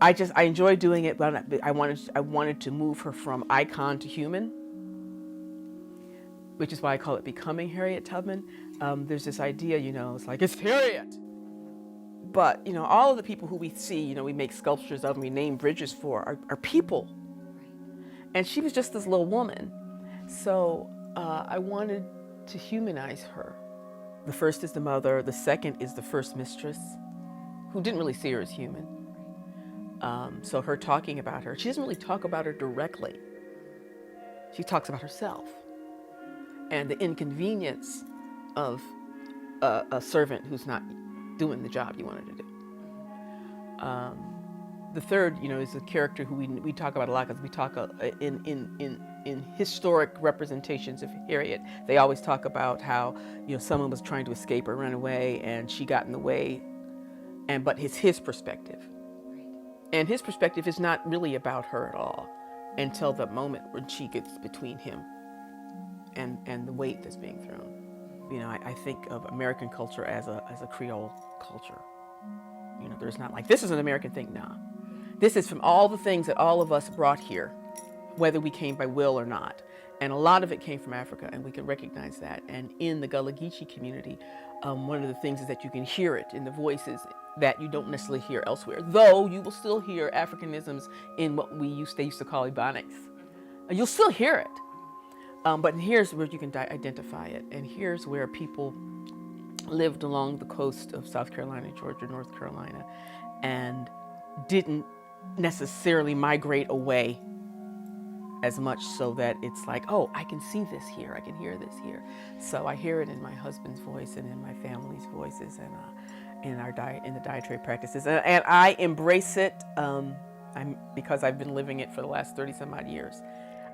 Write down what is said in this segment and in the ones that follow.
I enjoy doing it, but I wanted to move her from icon to human, which is why I call it becoming Harriet Tubman. There's this idea, it's like, it's Harriet. But, all of the people who we see, we make sculptures of and we name bridges for are people. And she was just this little woman. So I wanted to humanize her. The first is the mother. The second is the first mistress, who didn't really see her as human. So her talking about her, she doesn't really talk about her directly. She talks about herself and the inconvenience of a servant who's not doing the job you wanted to do. The third, is a character who we talk about a lot, because we talk in historic representations of Harriet. They always talk about how someone was trying to escape or run away, and she got in the way, but it's his perspective, and his perspective is not really about her at all until the moment when she gets between him and the weight that's being thrown. I think of American culture as a Creole culture. There's not like, this is an American thing. No. This is from all the things that all of us brought here, whether we came by will or not. And a lot of it came from Africa, and we can recognize that. And in the Gullah Geechee community, one of the things is that you can hear it in the voices that you don't necessarily hear elsewhere, though you will still hear Africanisms in what they used to call Ebonics. You'll still hear it. But here's where you can identify it. And here's where people lived along the coast of South Carolina, Georgia, North Carolina, and didn't necessarily migrate away as much, so that it's like, oh, I can see this here, I can hear this here. So I hear it in my husband's voice and in my family's voices, and in the dietary practices, and I embrace it because I've been living it for the last 30 some odd years.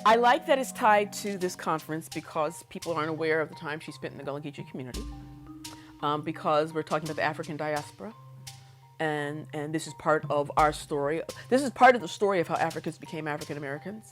I like that it's tied to this conference, because people aren't aware of the time she spent in the Gullah Geechee community, because we're talking about the African diaspora, and this is part of our story. This is part of the story of how Africans became African Americans.